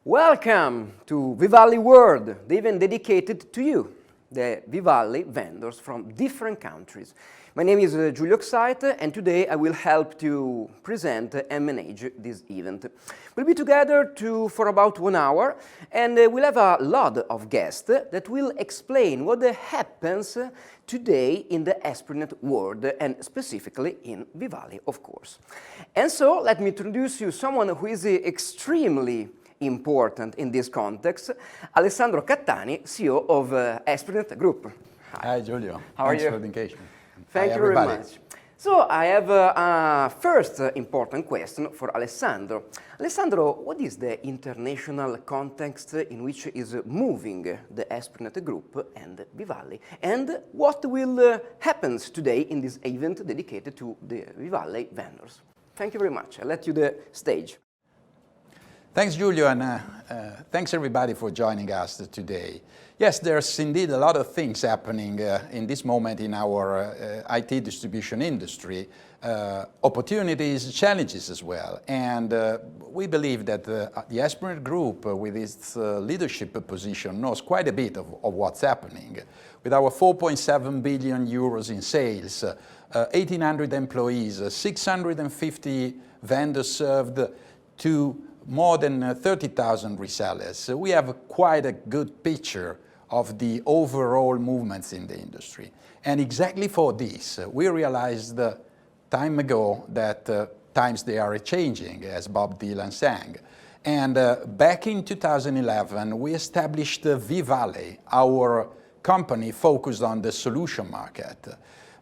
Welcome to 𝗩-𝗹𝗲𝗆 World, the event dedicated to you, the 𝗩-𝗲𝗆 vendors from different countries. My name is 𝗩-𝗩 and today I will help to present and manage this event. We'll be together for about 1 hour and we'll have a lot of guests that will explain what happens today in the Esprinet world and specifically in 𝗩-𝗲𝗆, of course. And so let me introduce you someone who is extremely important in this context, Alessandro Cattani, CEO of Esprinet Group. Hi, Giulio. How are you? Thanks for the engagement. Thank you very much. So I have a first important question for Alessandro. Alessandro, what is the international context in which is moving the Esprinet Group and 𝗩-𝗲𝗆? And what will happen today in this event dedicated to the 𝗩-𝗲𝗆 vendors? Thank you very much. I'll let you the stage. Thanks, Giulio, and thanks everybody for joining us today. Yes, there's indeed a lot of things happening in this moment in our IT distribution industry, opportunities, challenges as well. And we believe that the Esprinet Group, with its leadership position, knows quite a bit of what's happening. With our 4.7 billion euros in sales, 1,800 employees, 650 vendors served, to more than 30,000 resellers. We have quite a good picture of the overall movements in the industry. And exactly for this, we realized time ago that times they are changing, as Bob Dylan sang. And back in 2011, we established 𝗩-𝗲𝗆, our company focused on the solution market.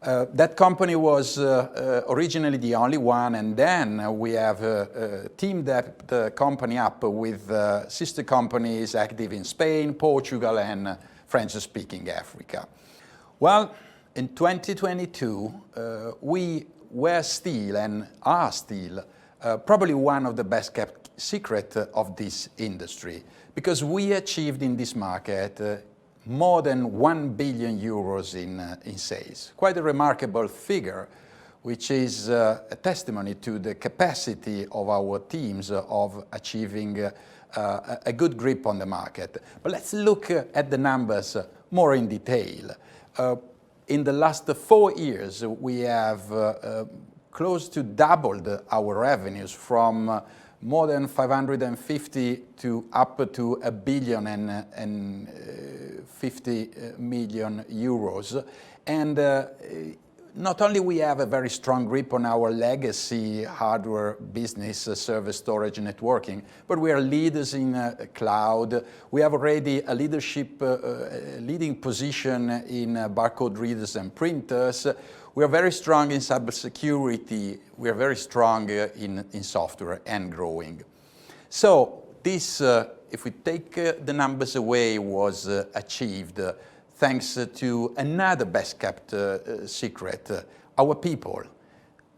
That company was originally the only one, and then we have teamed the company up with sister companies active in Spain, Portugal, and French-speaking Africa. Well, in 2022, we were still and are still probably one of the best kept secrets of this industry, because we achieved in this market more than 1 billion euros in sales. Quite a remarkable figure, which is a testimony to the capacity of our teams of achieving a good grip on the market. But let's look at the numbers more in detail. In the last 4 years, we have close to doubled our revenues from more than 550 to up to 1,050,000,000 euros. And not only we have a very strong grip on our legacy hardware business, service, storage, networking, but we are leaders in cloud. We have already a leading position in barcode readers and printers. We are very strong in cybersecurity. We are very strong in software and growing. So this, if we take the numbers away, was achieved thanks to another best kept secret, our people.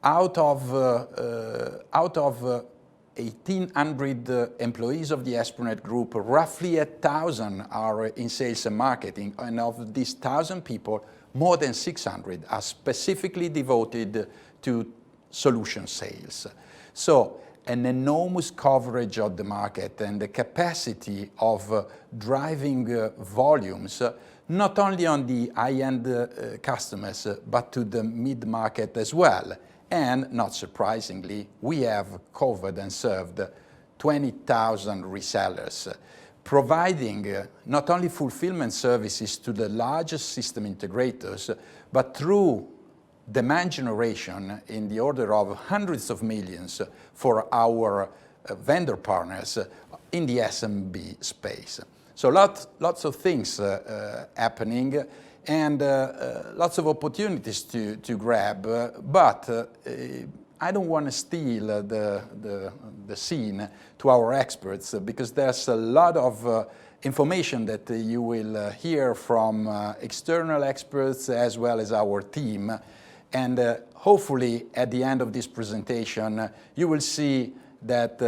Out of 1,800 employees of the Esprinet Group, roughly 1,000 are in sales and marketing, and of these 1,000 people, more than 600 are specifically devoted to solution sales. So an enormous coverage of the market and the capacity of driving volumes, not only on the high-end customers, but to the mid-market as well. And not surprisingly, we have covered and served 20,000 resellers, providing not only fulfillment services to the largest system integrators, but through demand generation in the order of hundreds of millions for our vendor partners in the SMB space. So lots of things happening and lots of opportunities to grab, but I don't want to steal the scene to our experts, because there's a lot of information that you will hear from external experts as well as our team. And hopefully at the end of this presentation, you will see that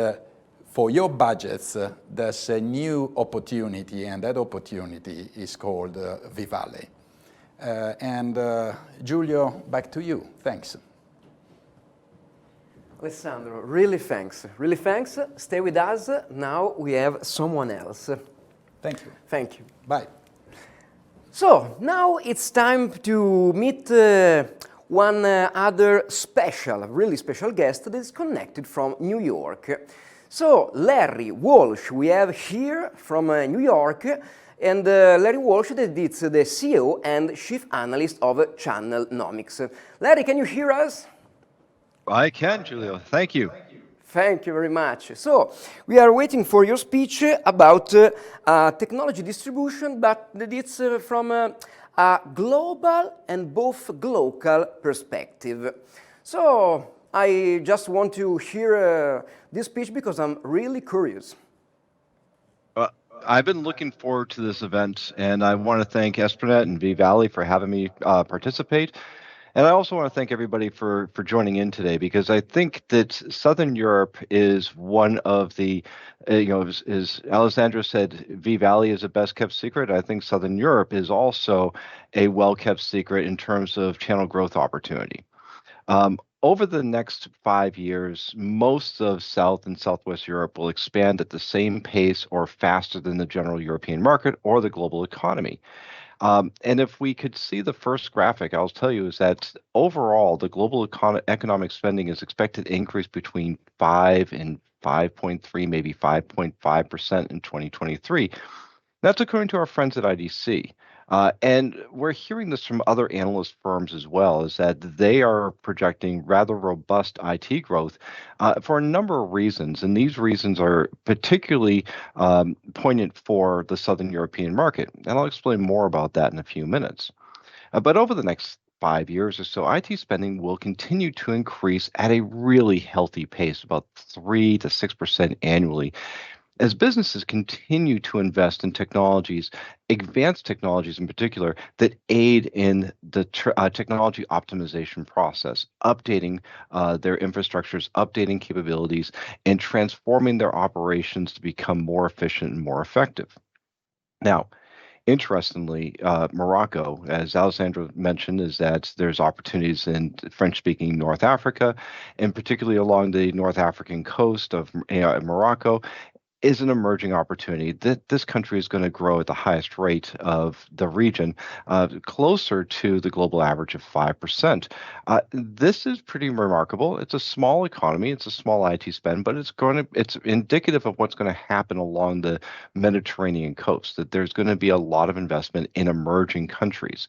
for your budgets, there's a new opportunity, and that opportunity is called 𝗩-𝗲𝗆. And Giulio, back to you. Thanks. Alessandro, really thanks. Really thanks. Stay with us. Now we have someone else. Thank you. Thank you. Bye. So now it's time to meet one other special, really special guest that is connected from New York. So Larry Walsh, we have here from New York, and Larry Walsh that is the CEO and chief analyst of Channelnomics. Larry, can you hear us? I can, Giulio. Thank you. Thank you very much. So, we are waiting for your speech about technology distribution, but it's from a global and both local perspective. So, I just want to hear this speech because I'm really curious. I've been looking forward to this event, and I want to thank Esprinet and 𝗩-𝗩𝗪𝗋 for having me participate. And I also want to thank everybody for joining in today, because I think that Southern Europe is one of the, as Alessandro said, 𝗩-𝗪𝗪𝗲 is a best kept secret. I think Southern Europe is also a well kept secret in terms of channel growth opportunity. Over the next 5 years, most of South and Southwest Europe will expand at the same pace or faster than the general European market or the global economy. And if we could see the first graphic, I'll tell you is that overall, the global economic spending is expected to increase between 5 and 5.3, maybe 5.5% in 2023. That's according to our friends at IDC. And we're hearing this from other analyst firms as well, is that they are projecting rather robust IT growth for a number of reasons. And these reasons are particularly poignant for the Southern European market. And I'll explain more about that in a few minutes. But over the next 5 years or so, IT spending will continue to increase at a really healthy pace, about 3 to 6% annually, as businesses continue to invest in technologies, advanced technologies in particular, that aid in the technology optimization process, updating their infrastructures, updating capabilities, and transforming their operations to become more efficient and more effective. Now, interestingly, Morocco, as Alessandro mentioned, is that there's opportunities in French-speaking North Africa, and particularly along the North African coast of Morocco, is an emerging opportunity that this country is going to grow at the highest rate of the region, closer to the global average of 5%. This is pretty remarkable. It's a small economy, it's a small IT spend, but it's indicative of what's going to happen along the Mediterranean coast, that there's going to be a lot of investment in emerging countries.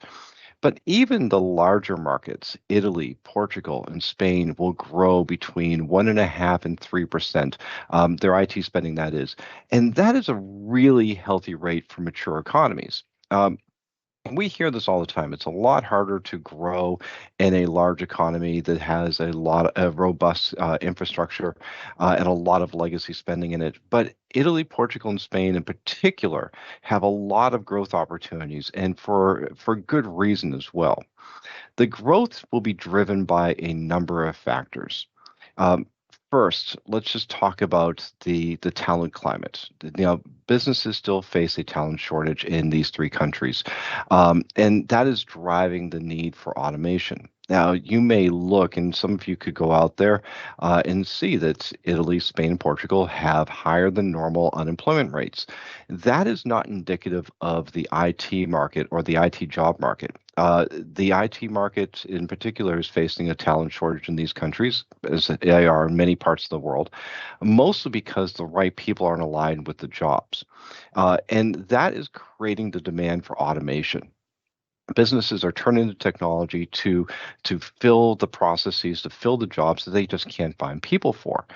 But even the larger markets, Italy, Portugal, and Spain, will grow between 1.5% and 3%, their IT spending, that is. And that is a really healthy rate for mature economies. We hear this all the time. It's a lot harder to grow in a large economy that has a lot of robust infrastructure and a lot of legacy spending in it. But Italy, Portugal, and Spain in particular have a lot of growth opportunities, and for good reason as well. The growth will be driven by a number of factors. First, let's just talk about the talent climate. Businesses still face a talent shortage in these 3 countries, and that is driving the need for automation. Now, you may look, and some of you could go out there and see that Italy, Spain, and Portugal have higher than normal unemployment rates. That is not indicative of the IT market or the IT job market. The IT market in particular is facing a talent shortage in these countries, as they are in many parts of the world, mostly because the right people aren't aligned with the jobs. And that is creating the demand for automation. Businesses are turning to technology to fill the processes, to fill the jobs that they just can't find people for.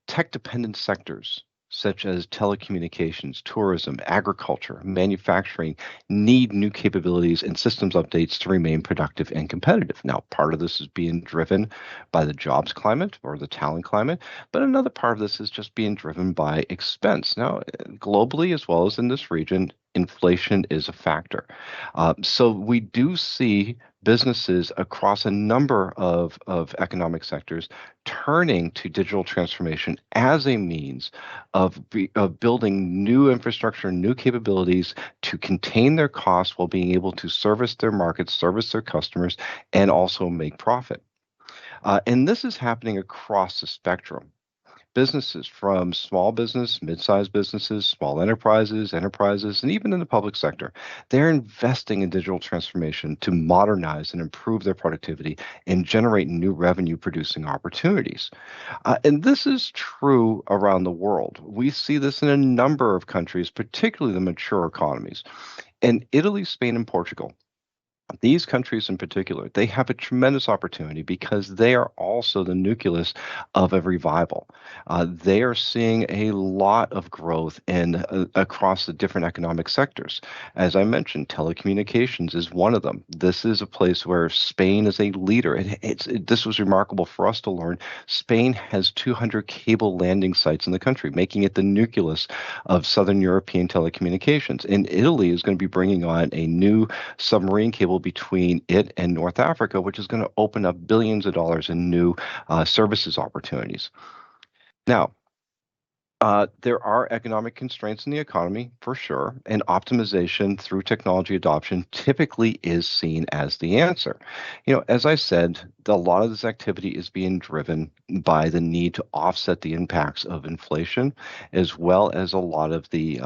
Tech-dependent sectors such as telecommunications, tourism, agriculture, manufacturing need new capabilities and systems updates to remain productive and competitive. Now, part of this is being driven by the jobs climate or the talent climate, but another part of this is just being driven by expense. Now, globally as well as in this region, inflation is a factor. So we do see businesses across a number of economic sectors turning to digital transformation as a means of building new infrastructure, new capabilities to contain their costs while being able to service their markets, service their customers, and also make profit. And this is happening across the spectrum. Businesses from small business, mid-sized businesses, small enterprises, and even in the public sector, they're investing in digital transformation to modernize and improve their productivity and generate new revenue producing opportunities. And this is true around the world. We see this in a number of countries, particularly the mature economies. In Italy, Spain, and Portugal, these countries in particular, they have a tremendous opportunity because they are also the nucleus of a revival. They are seeing a lot of growth across the different economic sectors. As I mentioned, telecommunications is one of them. This is a place where Spain is a leader. This was remarkable for us to learn. Spain has 200 cable landing sites in the country, making it the nucleus of Southern European telecommunications. And Italy is going to be bringing on a new submarine cable between it and North Africa, which is going to open up billions of dollars in new services opportunities. Now, there are economic constraints in the economy, for sure, and optimization through technology adoption typically is seen as the answer. As I said, a lot of this activity is being driven by the need to offset the impacts of inflation, as well as a lot of the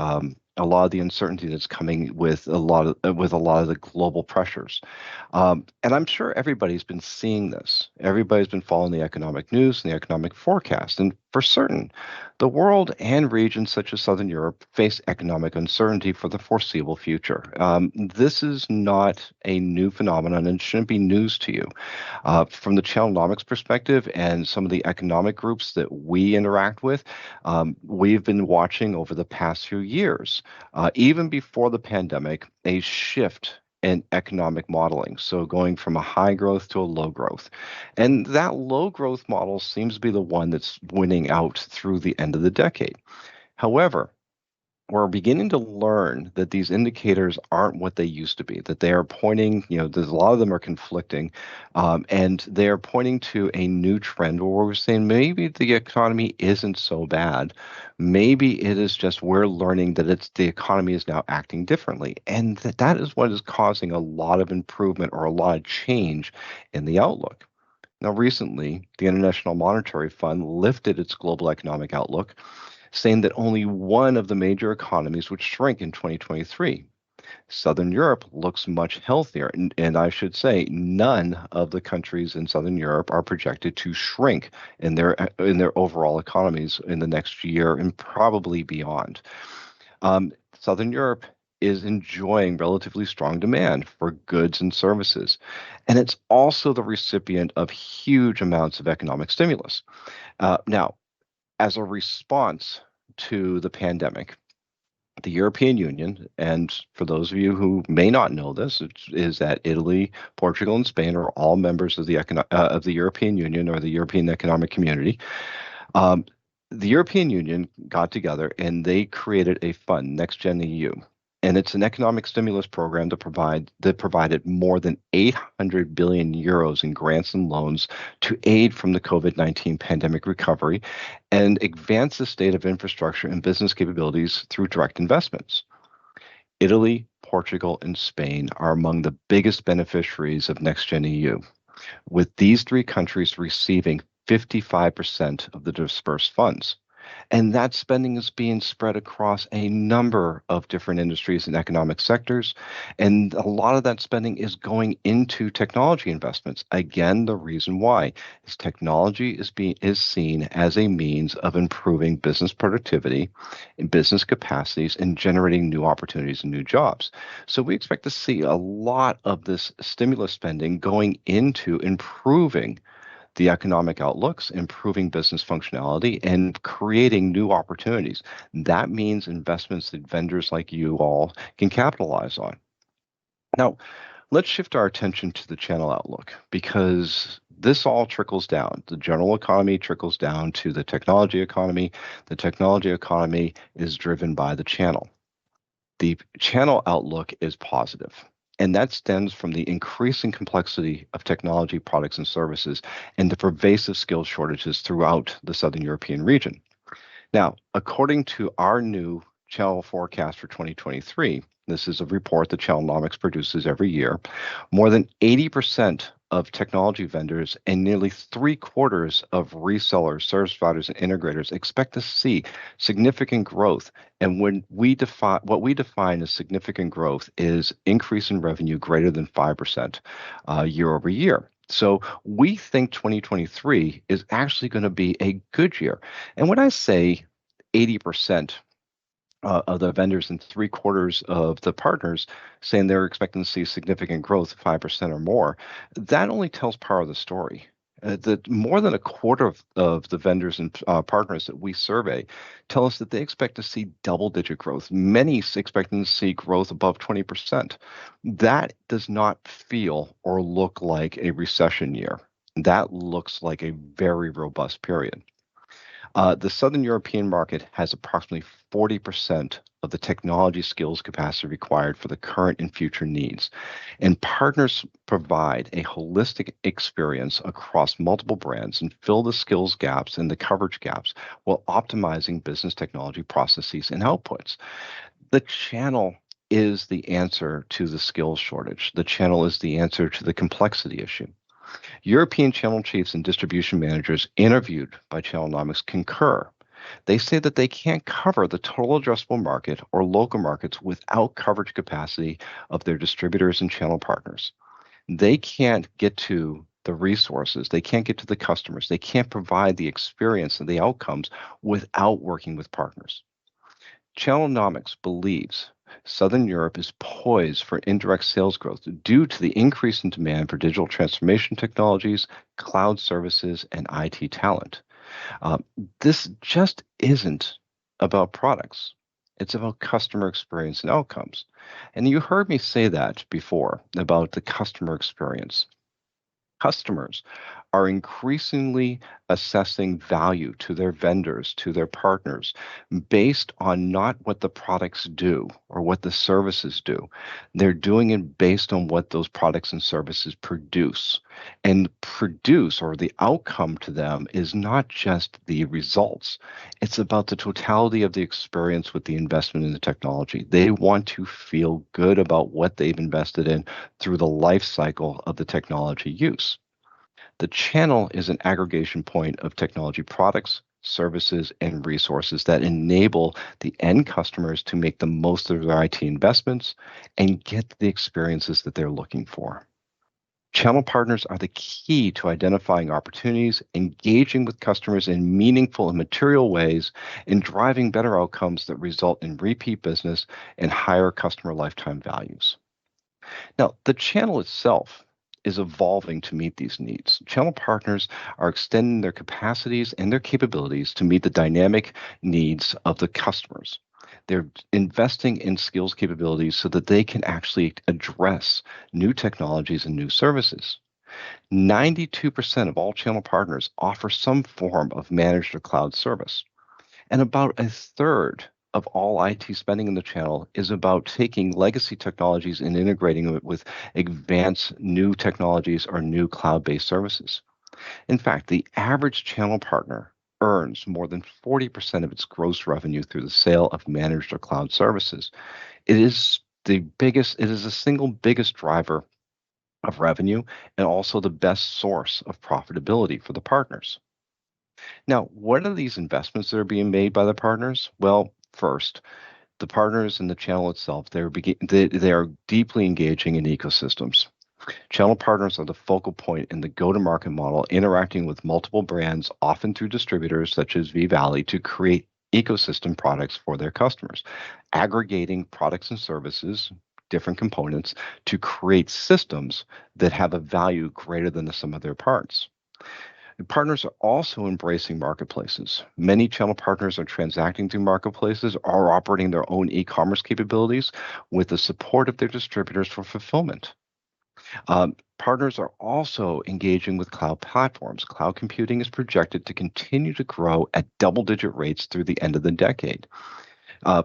uncertainty that's coming with a lot of the global pressures. And I'm sure everybody's been seeing this. Everybody's been following the economic news and the economic forecast. And for certain, the world and regions such as Southern Europe face economic uncertainty for the foreseeable future. This is not a new phenomenon and shouldn't be news to you. From the Channelnomics perspective and some of the economic groups that we interact with, we've been watching over the past few years, even before the pandemic, a shift in economic modeling. So going from a high growth to a low growth. And that low growth model seems to be the one that's winning out through the end of the decade. However, we're beginning to learn that these indicators aren't what they used to be, that they are pointing, there's a lot of them are conflicting, and they're pointing to a new trend where we're saying maybe the economy isn't so bad. Maybe it is just we're learning that the economy is now acting differently. And that is what is causing a lot of improvement or a lot of change in the outlook. Now, recently, the International Monetary Fund lifted its global economic outlook, saying that only one of the major economies would shrink in 2023. Southern Europe looks much healthier, and I should say none of the countries in Southern Europe are projected to shrink in their overall economies in the next year and probably beyond. Southern Europe is enjoying relatively strong demand for goods and services, and it's also the recipient of huge amounts of economic stimulus. Now, as a response to the pandemic, the European Union, and for those of you who may not know this, is that Italy, Portugal, and Spain are all members of the European Union or the European Economic Community. The European Union got together and they created a fund, NextGen EU. And it's an economic stimulus program that provided more than 800 billion euros in grants and loans to aid from the COVID-19 pandemic recovery and advance the state of infrastructure and business capabilities through direct investments. Italy, Portugal, and Spain are among the biggest beneficiaries of NextGen EU, with these three countries receiving 55% of the dispersed funds. And that spending is being spread across a number of different industries and economic sectors. And a lot of that spending is going into technology investments. Again, the reason why is technology is seen as a means of improving business productivity and business capacities and generating new opportunities and new jobs. So we expect to see a lot of this stimulus spending going into improving the economic outlooks, improving business functionality, and creating new opportunities. That means investments that vendors like you all can capitalize on. Now, let's shift our attention to the channel outlook, because this all trickles down. The general economy trickles down to the technology economy. The technology economy is driven by the channel. The channel outlook is positive. And that stems from the increasing complexity of technology products and services and the pervasive skills shortages throughout the Southern European region. Now, according to our new channel forecast for 2023, This is a report that Channelnomics produces every year. More than 80% of technology vendors and nearly 3/4 of resellers, service providers, and integrators expect to see significant growth. And when what we define as significant growth is increase in revenue greater than 5% year over year. So we think 2023 is actually going to be a good year. And when I say 80%, of the vendors and 3/4 of the partners saying they're expecting to see significant growth, 5% or more, that only tells part of the story. That more than a quarter of the vendors and partners that we survey tell us that they expect to see double-digit growth. Many expecting to see growth above 20%. That does not feel or look like a recession year. That looks like a very robust period. The Southern European market has approximately 40% of the technology skills capacity required for the current and future needs. And partners provide a holistic experience across multiple brands and fill the skills gaps and the coverage gaps while optimizing business technology processes and outputs. The channel is the answer to the skills shortage. The channel is the answer to the complexity issue. European channel chiefs and distribution managers interviewed by Channelnomics concur. They say that they can't cover the total addressable market or local markets without coverage capacity of their distributors and channel partners. They can't get to the resources, they can't get to the customers, they can't provide the experience and the outcomes without working with partners. Channelnomics believes Southern Europe is poised for indirect sales growth due to the increase in demand for digital transformation technologies, cloud services, and IT talent. This just isn't about products. It's about customer experience and outcomes. And you heard me say that before about the customer experience. Customers are increasingly assessing value to their vendors, to their partners, based on not what the products do or what the services do. They're doing it based on what those products and services produce. And produce, or the outcome to them, is not just the results. It's about the totality of the experience with the investment in the technology. They want to feel good about what they've invested in through the life cycle of the technology use. The channel is an aggregation point of technology products, services, and resources that enable the end customers to make the most of their IT investments and get the experiences that they're looking for. Channel partners are the key to identifying opportunities, engaging with customers in meaningful and material ways, and driving better outcomes that result in repeat business and higher customer lifetime values. Now, the channel itself is evolving to meet these needs. Channel partners are extending their capacities and their capabilities to meet the dynamic needs of the customers. They're investing in skills capabilities so that they can actually address new technologies and new services. 92% of all channel partners offer some form of managed or cloud service. And about a third of all IT spending in the channel is about taking legacy technologies and integrating it with advanced new technologies or new cloud-based services. In fact, the average channel partner earns more than 40% of its gross revenue through the sale of managed or cloud services. It is the single biggest driver of revenue and also the best source of profitability for the partners. Now, what are these investments that are being made by the partners? Well, first, the partners in the channel itself, they are deeply engaging in ecosystems. Channel partners are the focal point in the go-to-market model, interacting with multiple brands, often through distributors such as 𝗩-�ស៊𝗋, to create ecosystem products for their customers, aggregating products and services, different components, to create systems that have a value greater than the sum of their parts. Partners are also embracing marketplaces. Many channel partners are transacting through marketplaces or operating their own e-commerce capabilities with the support of their distributors for fulfillment. Partners are also engaging with cloud platforms. Cloud computing is projected to continue to grow at double-digit rates through the end of the decade.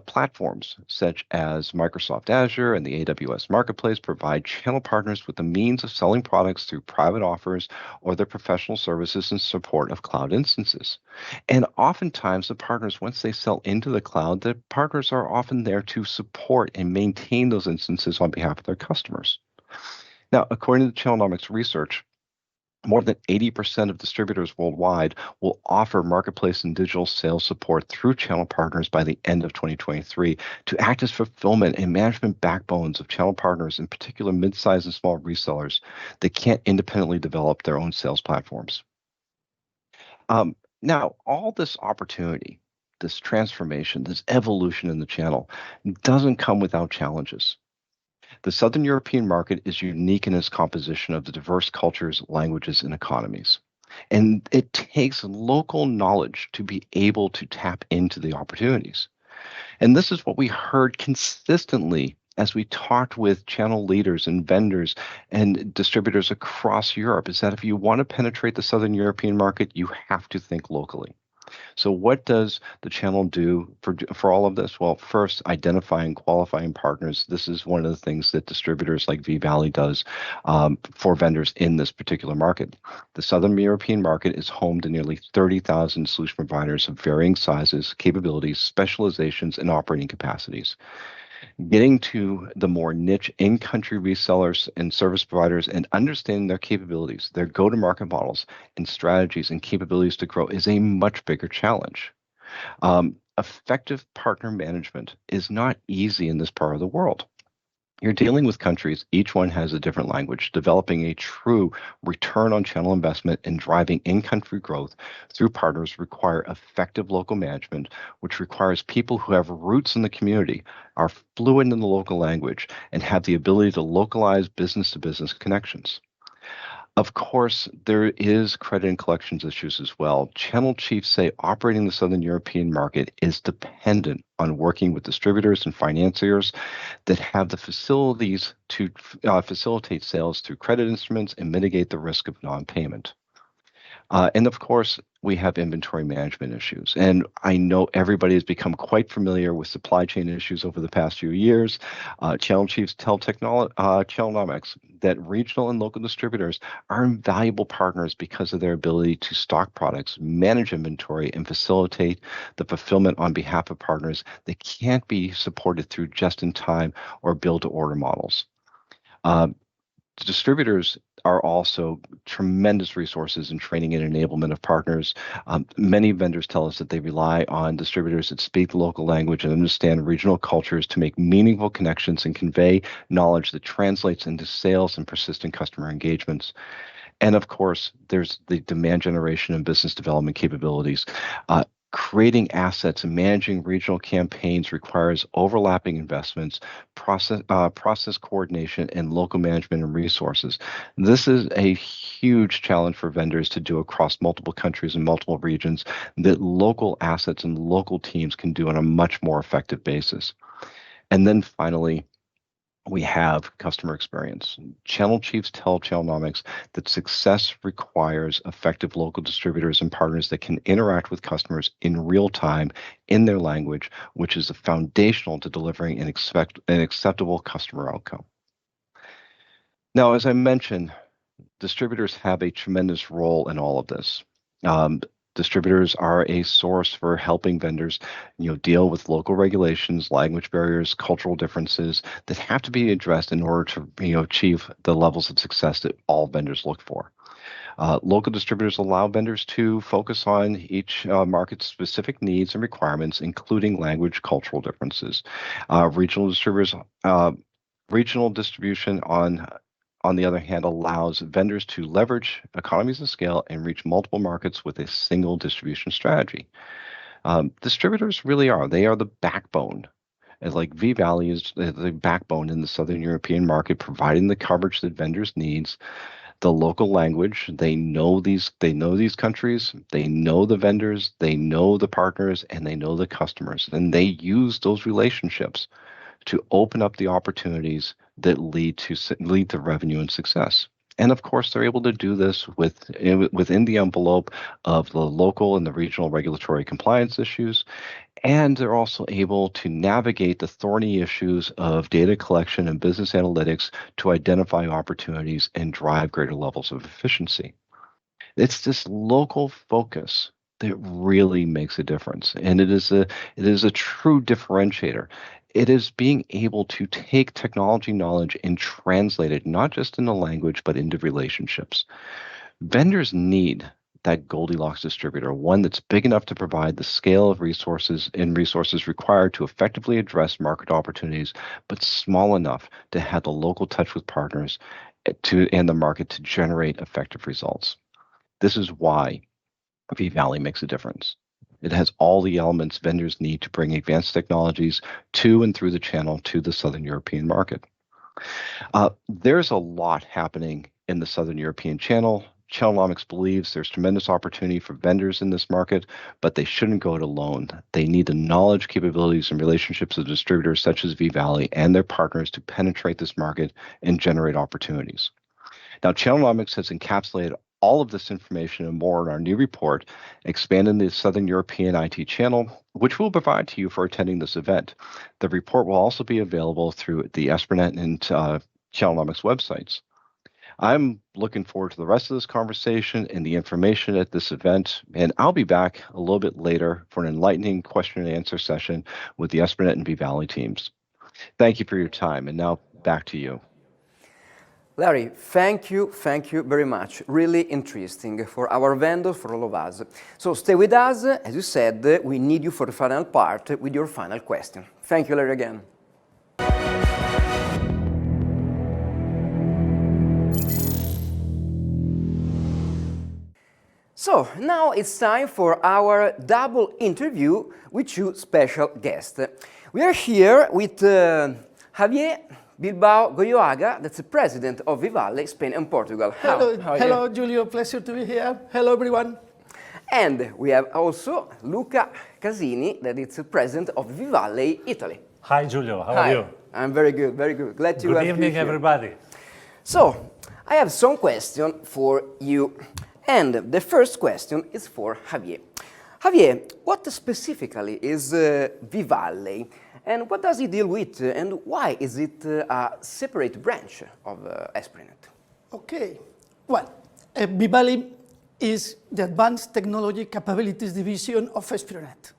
Platforms such as Microsoft Azure and the AWS Marketplace provide channel partners with the means of selling products through private offers or their professional services in support of cloud instances. And oftentimes, the partners, once they sell into the cloud, the partners are often there to support and maintain those instances on behalf of their customers. Now, according to Channelnomics research, more than 80% of distributors worldwide will offer marketplace and digital sales support through channel partners by the end of 2023 to act as fulfillment and management backbones of channel partners, in particular mid-sized and small resellers that can't independently develop their own sales platforms. Now, all this opportunity, this transformation, this evolution in the channel doesn't come without challenges. The Southern European market is unique in its composition of the diverse cultures, languages, and economies. And it takes local knowledge to be able to tap into the opportunities. And this is what we heard consistently as we talked with channel leaders and vendors and distributors across Europe, is that if you want to penetrate the Southern European market, you have to think locally. So what does the channel do for all of this? Well, first, identifying qualifying partners. This is one of the things that distributors like 𝗩-𝗍𝗍𝗲 does for vendors in this particular market. The Southern European market is home to nearly 30,000 solution providers of varying sizes, capabilities, specializations, and operating capacities. Getting to the more niche in-country resellers and service providers and understanding their capabilities, their go-to-market models and strategies and capabilities to grow is a much bigger challenge. Effective partner management is not easy in this part of the world. You're dealing with countries, each one has a different language. Developing a true return on channel investment and driving in-country growth through partners require effective local management, which requires people who have roots in the community, are fluent in the local language, and have the ability to localize business-to-business connections. Of course, there is credit and collections issues as well. Channel chiefs say operating the Southern European market is dependent on working with distributors and financiers that have the facilities to facilitate sales through credit instruments and mitigate the risk of non-payment. And of course, we have inventory management issues. And I know everybody has become quite familiar with supply chain issues over the past few years. Channel chiefs tell Channelnomics that regional and local distributors are invaluable partners because of their ability to stock products, manage inventory, and facilitate the fulfillment on behalf of partners that can't be supported through just-in-time or build-to-order models. Distributors are also tremendous resources in training and enablement of partners. Many vendors tell us that they rely on distributors that speak the local language and understand regional cultures to make meaningful connections and convey knowledge that translates into sales and persistent customer engagements. And of course, there's the demand generation and business development capabilities. Creating assets and managing regional campaigns requires overlapping investments, process coordination, and local management and resources. This is a huge challenge for vendors to do across multiple countries and multiple regions that local assets and local teams can do on a much more effective basis. And then finally, we have customer experience. Channel chiefs tell Channelnomics that success requires effective local distributors and partners that can interact with customers in real time in their language, which is foundational to delivering an acceptable customer outcome. Now, as I mentioned, distributors have a tremendous role in all of this. Distributors are a source for helping vendors, deal with local regulations, language barriers, cultural differences that have to be addressed in order to, achieve the levels of success that all vendors look for. Local distributors allow vendors to focus on each market's specific needs and requirements, including language, cultural differences. Regional distribution on the other hand, allows vendors to leverage economies of scale and reach multiple markets with a single distribution strategy. Distributors really are. They are the backbone. And like 𝗩-𝗍𝗍𝗲 is the backbone in the Southern European market, providing the coverage that vendors needs, the local language. They know these countries, they know the vendors, they know the partners, and they know the customers. And they use those relationships to open up the opportunities that lead to revenue and success. And of course, they're able to do this within the envelope of the local and the regional regulatory compliance issues And they're also able to navigate the thorny issues of data collection and business analytics to identify opportunities and drive greater levels of efficiency. It's this local focus that really makes a difference, and it is a true differentiator. It is being able to take technology knowledge and translate it not just into language but into relationships. Vendors need that Goldilocks distributor, one that's big enough to provide the scale of resources required to effectively address market opportunities, but small enough to have the local touch with partners and the market to generate effective results. This is why 𝗩-�ស៊𝗋 makes a difference. It has all the elements vendors need to bring advanced technologies to and through the channel to the Southern European market. There's a lot happening in the Southern European channel. Ch-Nomics believes there's tremendous opportunity for vendors in this market, but they shouldn't go it alone. They need the knowledge, capabilities, and relationships of distributors such as 𝗩-𝗋 and their partners to penetrate this market and generate opportunities. Now, Ch-Nomics has encapsulated all of this information and more in our new report, Expanding the Southern European IT Channel, which we'll provide to you for attending this event. The report will also be available through the Esprinet and Ch-Nomics websites. I'm looking forward to the rest of this conversation and the information at this event, and I'll be back a little bit later for an enlightening question and answer session with the Esprinet and 𝗩-𝗋 teams. Thank you for your time, and now back to you. Larry, thank you very much. Really interesting for our vendors, for all of us. So stay with us. As you said, we need you for the final part with your final question. Thank you, Larry, again. So now it's time for our double interview with two special guests. We are here with 𝗩-𝗋𝗋𝗆𝗋, that's the president of 𝗩-𝗋, Spain and Portugal. Hello, Giulio. Pleasure to be here. Hello, everyone. And we have also Luca Casini, that is the president of 𝗩-𝗋, Italy. Hi, Giulio. How are you? I'm very good, very good. Glad to have you here. Good evening, everybody. So, I have some questions for you. And the first question is for Javier. Javier, what specifically is 𝗩-𝗋, and what does it deal with, and why is it a separate branch of Esprinet? Okay. Well, 𝗩-𝗋 is the Advanced Technology Capabilities Division of Esprinet.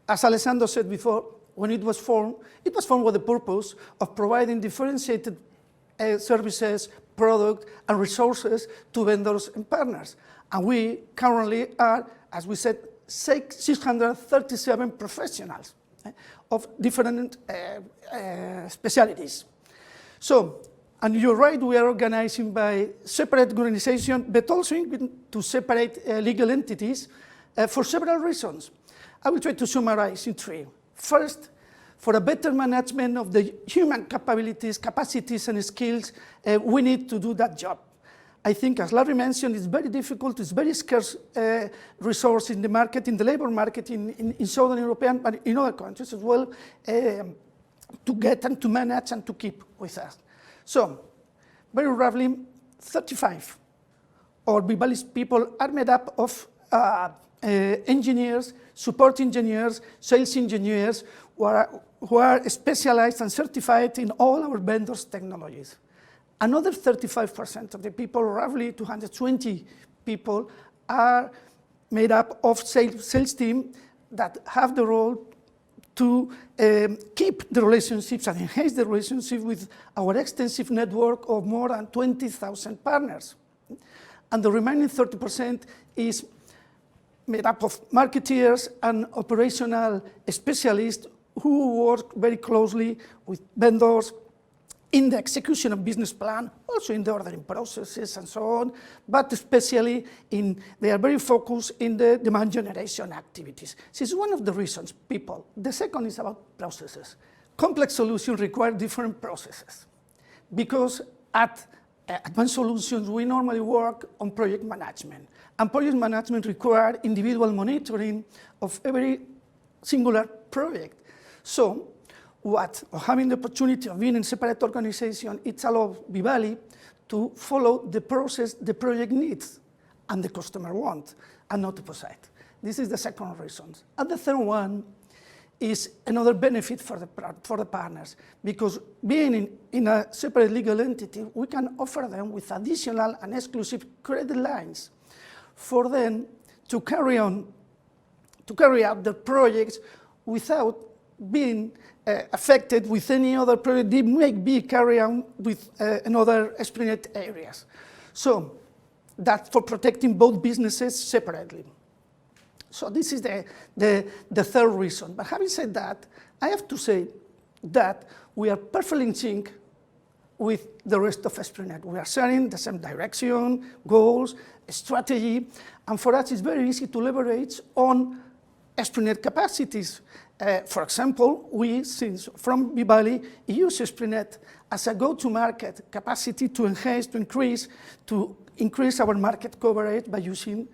As Alessandro said before, when it was formed with the purpose of providing differentiated services, product, and resources to vendors and partners. And we currently are, as we said, 637 professionals of different specialties. So, and you're right, we are organizing by separate organization, but also to separate legal entities for several reasons. I will try to summarize in three. First, for a better management of the human capabilities, capacities, and skills, we need to do that job. I think, as Larry mentioned, it's very difficult, it's very scarce resource in the market, in the labor market in Southern Europe, but in other countries as well, to get and to manage and to keep with us. So, very roughly, 35 or 𝗩-𝗋 people are made up of engineers, support engineers, sales engineers, who are specialized and certified in all our vendors' technologies. Another 35% of the people, roughly 220 people, are made up of sales team that have the role to keep the relationships and enhance the relationship with our extensive network of more than 20,000 partners. And the remaining 30% is made up of marketeers and operational specialists who work very closely with vendors in the execution of business plan, also in the ordering processes and so on, but especially they are very focused in the demand generation activities. This is one of the reasons, people. The second is about processes. Complex solutions require different processes, because at Advanced Solutions, we normally work on project management, and project management requires individual monitoring of every singular project. So, having the opportunity of being in separate organization, it allows 𝗩-𝗋 to follow the process the project needs and the customer wants, and not opposite. This is the second reason. And the third one is another benefit for the partners, because being in a separate legal entity, we can offer them with additional and exclusive credit lines for them to carry out the projects without being affected with any other project they may be carried out with another Esprinet areas. So that's for protecting both businesses separately. So this is the third reason. But having said that, I have to say that we are perfectly in sync with the rest of Esprinet. We are sharing the same direction, goals, strategy, and for us it's very easy to leverage on Esprinet capacities. For example, we, since from 𝗩-𝗹𝗲𝗆, use Esprinet as a go-to-market capacity to enhance, to increase our market coverage by using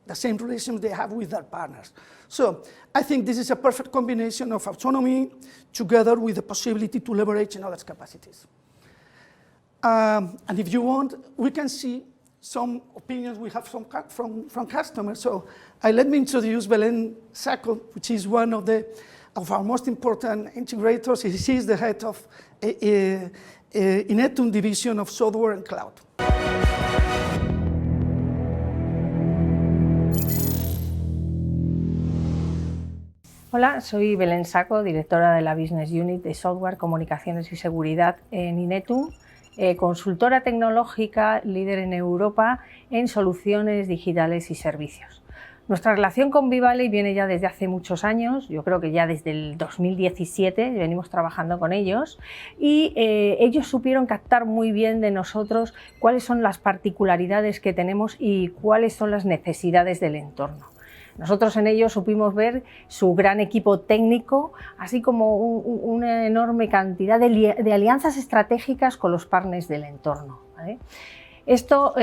the same relations they have with their partners. So I think this is a perfect combination of autonomy together with the possibility to leverage in others' capacities. And if you want, we can see some opinions we have from customers. So let me introduce 𝗩-𝗹𝗶𝗆, which is one of our most important integrators. He is the head of Inetum division of software and cloud. Hola, soy Belén Saco, directora de la Business Unit de Software, Comunicaciones y Seguridad en Inetum, consultora tecnológica líder en Europa en soluciones digitales y servicios. Nuestra relación con 𝗩-𝗹𝗆 viene ya desde hace muchos años, yo creo que ya desde el 2017 venimos trabajando con ellos y ellos supieron captar muy bien de nosotros cuáles son las particularidades que tenemos y cuáles son las necesidades del entorno. Nosotros en ellos supimos ver su gran equipo técnico, así como una enorme cantidad de alianzas estratégicas con los partners del entorno, ¿vale? Esto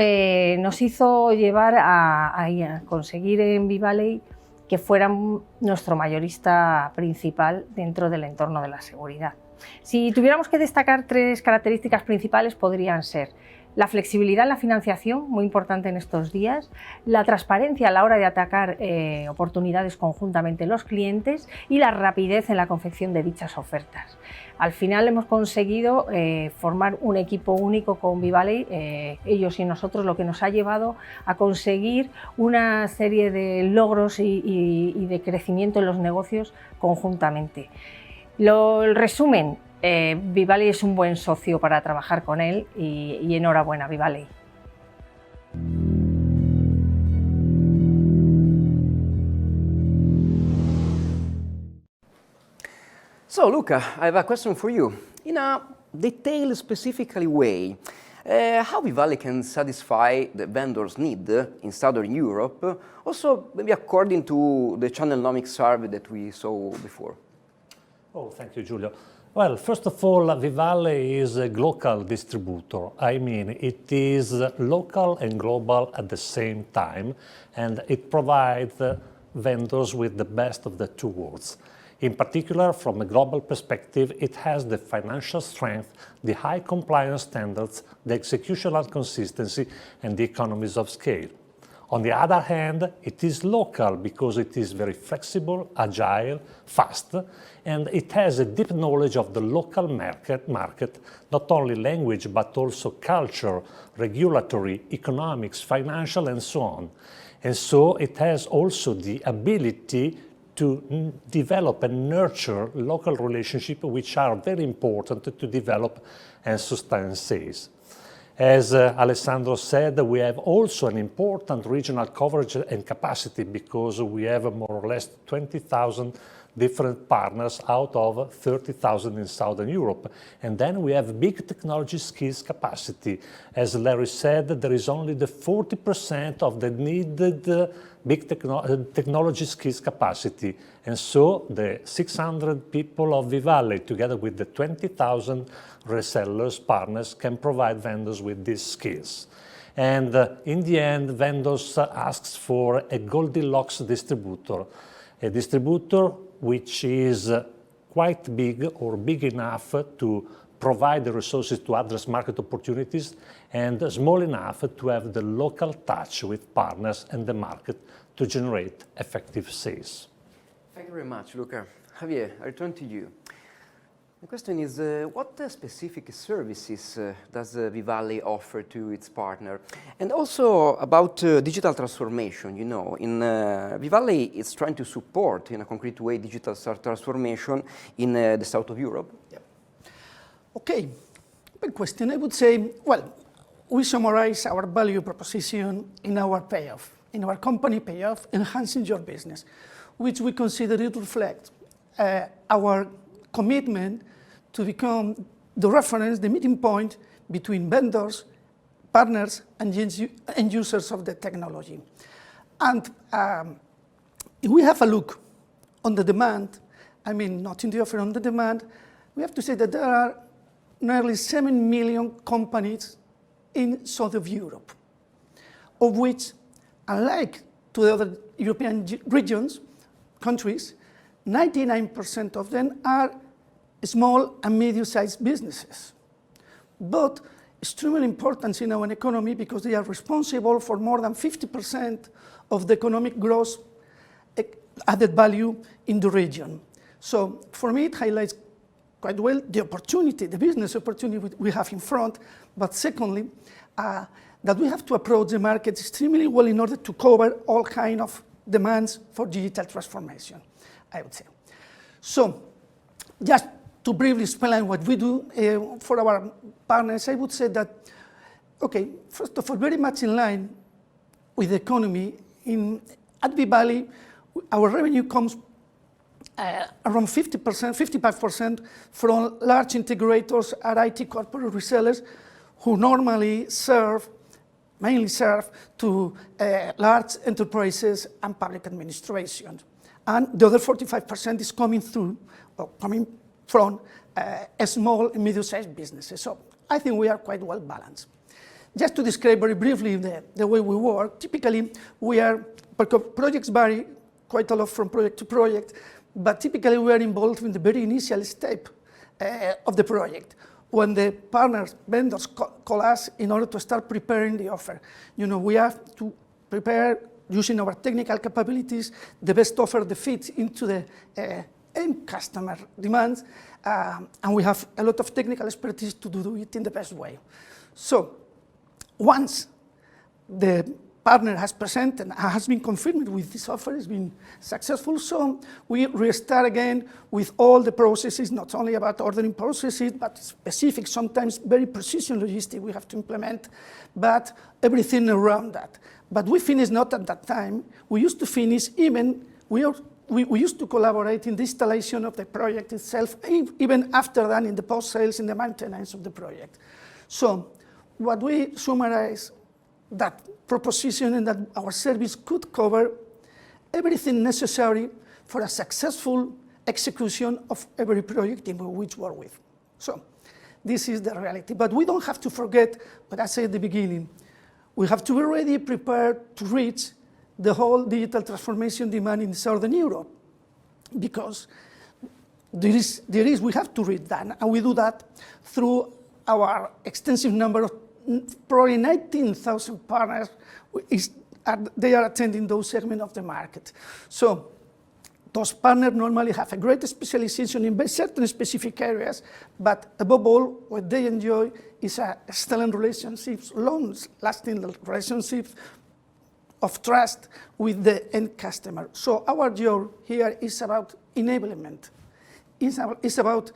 nos hizo llevar a conseguir en 𝗩-𝗹𝗆𝗆 que fueran nuestro mayorista principal dentro del entorno de la seguridad. Si tuviéramos que destacar tres características principales, podrían ser la flexibilidad en la financiación, muy importante en estos días, la transparencia a la hora de atacar oportunidades conjuntamente los clientes y la rapidez en la confección de dichas ofertas. Al final hemos conseguido formar un equipo único con 𝗩-𝗹𝗆𝗆, ellos y nosotros, lo que nos ha llevado a conseguir una serie de logros y de crecimiento en los negocios conjuntamente. El resumen, 𝗩-𝗹𝗆𝗆 es un buen socio para trabajar con él y enhorabuena 𝗩-𝗹𝗆𝗆. So Luca, I have a question for you. In a detailed, specifically way, how 𝗩-𝗹𝗆𝗆 can satisfy the vendor's need in Southern Europe, also maybe according to the channelnomics survey that we saw before? Oh, thank you, Giulio. Well, first of all, 𝗩-𝗹𝗆𝗆 is a global distributor. I mean, it is local and global at the same time, and it provides vendors with the best of the two worlds. In particular, from a global perspective, it has the financial strength, the high compliance standards, the executional consistency, and the economies of scale. On the other hand, it is local because it is very flexible, agile, fast, and it has a deep knowledge of the local market, not only language, but also culture, regulatory, economics, financial, and so on. And so it has also the ability to develop and nurture local relationships, which are very important to develop and sustain sales. As Alessandro said, we have also an important regional coverage and capacity because we have more or less 20,000 different partners out of 30,000 in Southern Europe. And then we have big technology skills capacity. As Larry said, there is only the 40% of the needed big technology skills capacity. And so the 600 people of 𝗩-𝗹𝗆𝗆, together with the 20,000 resellers, partners, can provide vendors with these skills. And in the end, vendors ask for a Goldilocks distributor, a distributor which is quite big or big enough to provide the resources to address market opportunities and small enough to have the local touch with partners and the market to generate effective sales. Thank you very much, Luca. Javier, I return to you. The question is, what specific services does 𝗩-𝗹𝗍𝗋 offer to its partner? And also about digital transformation, you know, 𝗩-𝗋𝗋 is trying to support in a concrete way digital transformation in the south of Europe. Yep. Okay, big question. I would say, well, we summarize our value proposition in our payoff, in our company payoff, enhancing your business, which we consider it reflects our commitment to become the reference, the meeting point between vendors, partners, and end users of the technology. And if we have a look on the demand, I mean, not in the offer, on the demand, we have to say that there are nearly 7 million companies in south of Europe, of which, unlike to the other European regions, countries, 99% of them are small and medium-sized businesses, but extremely important in our economy because they are responsible for more than 50% of the economic gross added value in the region. So for me, it highlights quite well the opportunity, the business opportunity we have in front, but secondly, that we have to approach the market extremely well in order to cover all kinds of demands for digital transformation, I would say. So just to briefly explain what we do for our partners, I would say that, okay, first of all, very much in line with the economy, at 𝗩-𝗋𝗋, our revenue comes around 50%, 55% from large integrators and IT corporate resellers who normally mainly serve to large enterprises and public administration. And the other 45% is coming from small and medium-sized businesses. So I think we are quite well balanced. Just to describe very briefly the way we work, typically because projects vary quite a lot from project to project, but typically we are involved in the very initial step of the project, when the partners, vendors call us in order to start preparing the offer. You know, we have to prepare, using our technical capabilities, the best offer that fits into the end customer demands, and we have a lot of technical expertise to do it in the best way. So once the partner has presented and has been confirmed with this offer, has been successful, so we restart again with all the processes, not only about ordering processes, but specific, sometimes very precision logistics we have to implement, but everything around that. But we finish not at that time. We used to finish even, we used to collaborate in the installation of the project itself, even after that in the post-sales, in the maintenance of the project. So what we summarize, that proposition and that our service could cover everything necessary for a successful execution of every project in which we're with. So this is the reality. But we don't have to forget what I said at the beginning. We have to be ready, prepared to reach the whole digital transformation demand in Southern Europe, because we have to reach that, and we do that through our extensive number of probably 19,000 partners. They are attending those segments of the market. So those partners normally have a great specialization in certain specific areas, but above all, what they enjoy is excellent relationships, long-lasting relationships of trust with the end customer. So our job here is about enablement. It's about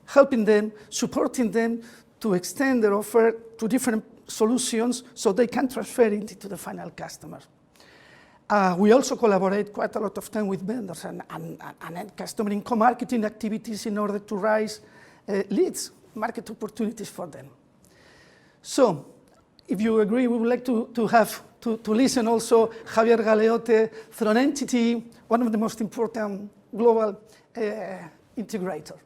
helping them, supporting them to extend their offer to different solutions so they can transfer it to the final customers. We also collaborate quite a lot of time with vendors and end customer in co-marketing activities in order to raise leads, market opportunities for them. So if you agree, we would like to listen also Javier Galeote from Entity, one of the most important global integrators.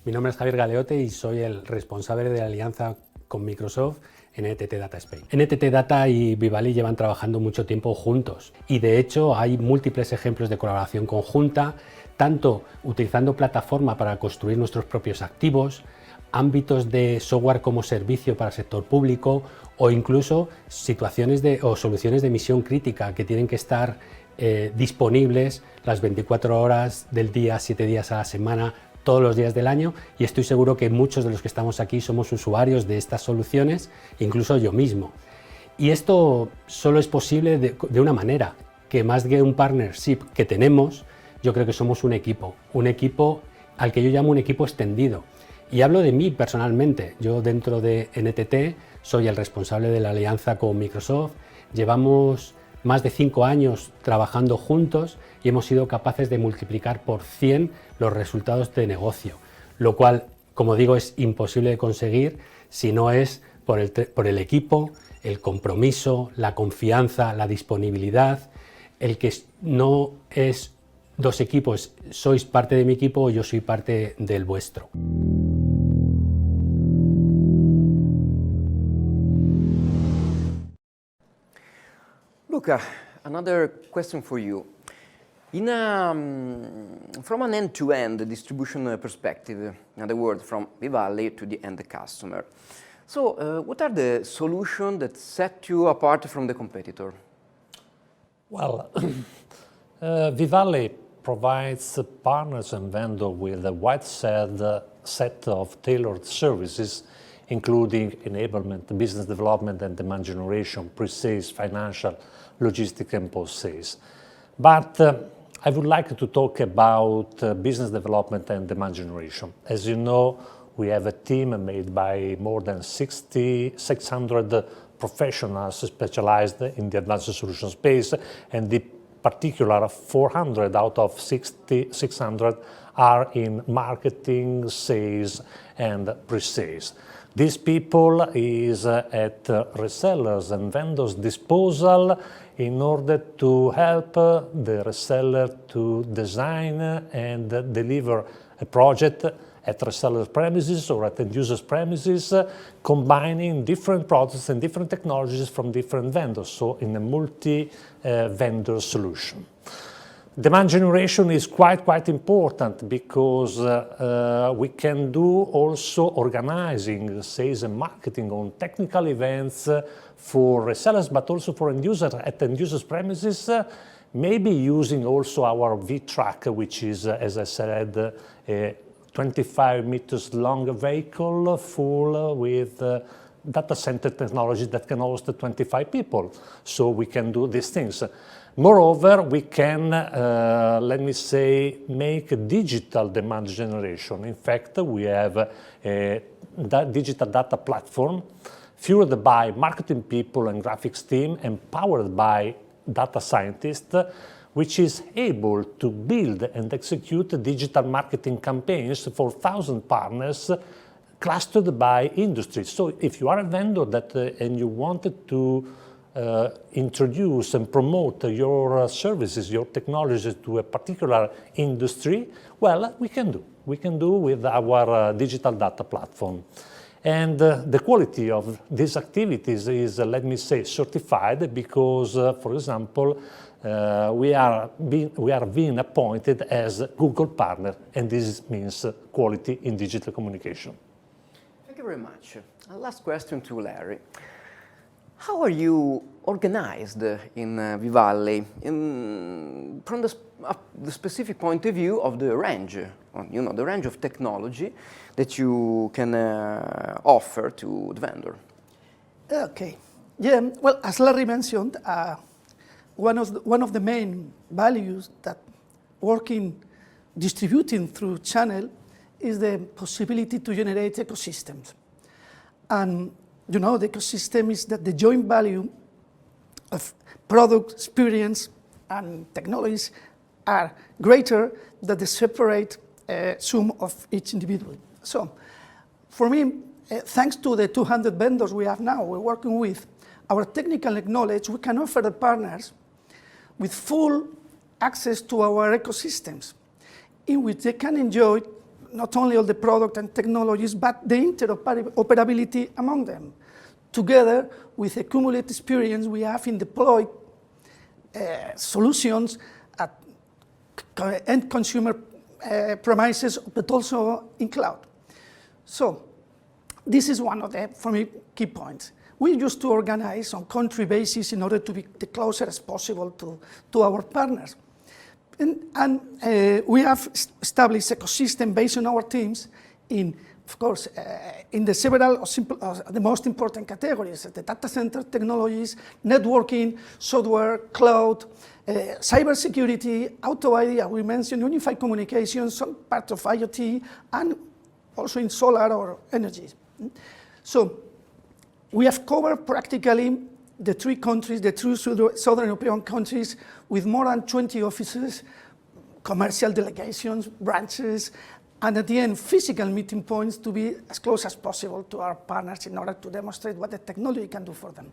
Mi nombre es Javier Galeote y soy el responsable de la alianza con Microsoft en NTT Data Spain. NTT Data y 𝗩-𝗋𝗋 llevan trabajando mucho tiempo juntos y de hecho hay múltiples ejemplos de colaboración conjunta, tanto utilizando plataforma para construir nuestros propios activos, ámbitos de software como servicio para el sector público o incluso situaciones o soluciones de misión crítica que tienen que estar disponibles las 24 horas del día, 7 días a la semana, todos los días del año, y estoy seguro que muchos de los que estamos aquí somos usuarios de estas soluciones, incluso yo mismo. Y esto solo es posible de una manera, que más que un partnership que tenemos, yo creo que somos un equipo al que yo llamo un equipo extendido. Y hablo de mí personalmente. Yo dentro de NTT soy el responsable de la alianza con Microsoft. Llevamos más de 5 años trabajando juntos y hemos sido capaces de multiplicar por 100 los resultados de negocio, lo cual, como digo, es imposible de conseguir si no es por el equipo, el compromiso, la confianza, la disponibilidad, el que no es dos equipos, sois parte de mi equipo o yo soy parte del vuestro. Luca, another question for you. From an end-to-end distribution perspective, in other words, from 𝗩-𝗹𝗲𝗆 to the end customer, so what are the solutions that set you apart from the competitor? Well, 𝗩-𝗹𝗆𝗆 provides partners and vendors with a wide set of tailored services, including enablement, business development and demand generation, pre-sales, financial, logistics and post-sales. But I would like to talk about business development and demand generation. As you know, we have a team made by more than 600 professionals specialized in the advanced solution space, and in particular 400 out of 600 are in marketing, sales and pre-sales. These people is at resellers and vendors' disposal in order to help the reseller to design and deliver a project at reseller's premises or at end user's premises, combining different products and different technologies from different vendors, so in a multi-vendor solution. Demand generation is quite important because we can do also organizing sales and marketing on technical events for resellers, but also for end users at end users' premises, maybe using also our 𝗩-Truck, which is, as I said, a 25 meters long vehicle full with data center technology that can host 25 people. So we can do these things. Moreover, we can, let me say, make digital demand generation. In fact, we have a digital data platform fueled by marketing people and graphics team and powered by data scientists, which is able to build and execute digital marketing campaigns for 1,000 partners clustered by industry. So if you are a vendor and you wanted to introduce and promote your services, your technologies to a particular industry, well, we can do. We can do with our digital data platform. And the quality of these activities is, let me say, certified because, for example, we are being appointed as Google partner, and this means quality in digital communication. Thank you very much. Last question to Larry. How are you organized in 𝗩-𝗹𝗆𝗆 from the specific point of view of the range, the range of technology that you can offer to the vendor? Okay. Yeah. Well, as Larry mentioned, one of the main values that distributing through channel is the possibility to generate ecosystems. And the ecosystem is that the joint value of product, experience, and technologies are greater than the separate sum of each individual. So, for me, thanks to the 200 vendors we have now, we're working with our technical knowledge, we can offer the partners with full access to our ecosystems, in which they can enjoy not only all the product and technologies, but the interoperability among them, together with the cumulative experience we have in deployed solutions at end consumer premises, but also in cloud. So this is one of the, for me, key points. we used to organize on country basis in order to be the closer as possible to our partners. And we have established ecosystem based on our teams in, of course, in the several the most important categories: the data center technologies, networking, software, cloud, cybersecurity, auto ID, we mentioned unified communications, some part of IoT, and also in solar or energy. So we have covered practically the three countries, the three Southern European countries, with more than 20 offices, commercial delegations, branches, and at the end, physical meeting points to be as close as possible to our partners in order to demonstrate what the technology can do for them.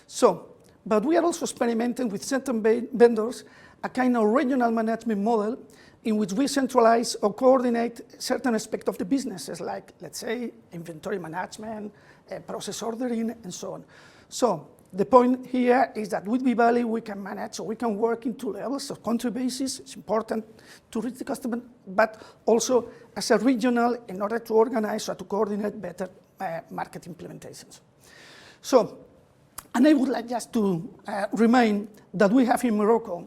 So, but we are also experimenting with certain vendors a kind of regional management model in which we centralize or coordinate certain aspects of the businesses, like, let's say, inventory management, process ordering, and so on. So the point here is that with 𝗩-𝗹𝗲𝗆 we can manage, or we can work in two levels of country basis. It's important to reach the customer, but also as a regional in order to organize or to coordinate better market implementations. So, and I would like just to remind that we have in Morocco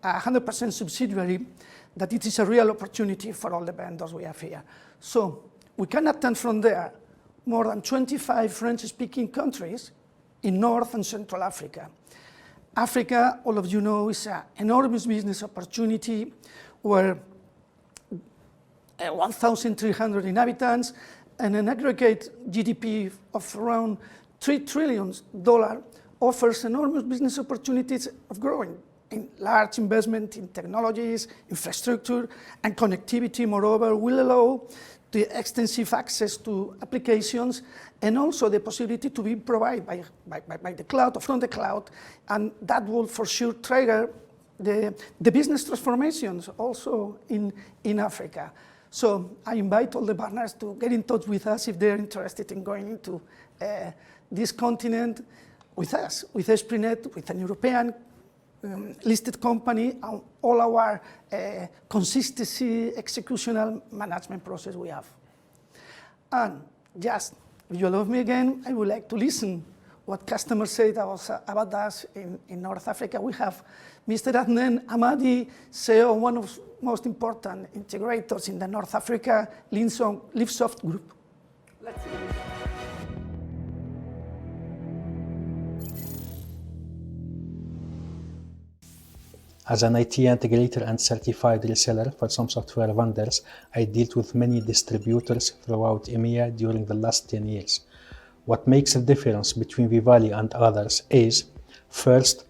a 100% subsidiary, that it is a real opportunity for all the vendors we have here. So we can attend from there more than 25 French-speaking countries in North and Central Africa. Africa, all of you know, is an enormous business opportunity where 1,300 inhabitants and an aggregate GDP of around $3 trillion offers enormous business opportunities of growing in large investment in technologies, infrastructure, and connectivity, moreover, will allow the extensive access to applications and also the possibility to be provided by the cloud or from the cloud, and that will for sure trigger the business transformations also in Africa. So I invite all the partners to get in touch with us if they're interested in going into this continent with us, with Esprinet, with an European listed company, and all our consistency executional management process we have. And just, if you allow me again, I would like to listen what customers say about us in North Africa. We have Mr. Adnan Amadi, CEO, one of the most important integrators in the North Africa Livesoft group. Let's see. As an IT integrator and certified reseller for some software vendors, I dealt with many distributors throughout EMEA during the last 10 years. What makes the difference between 𝗩-𝗨 and others is, first,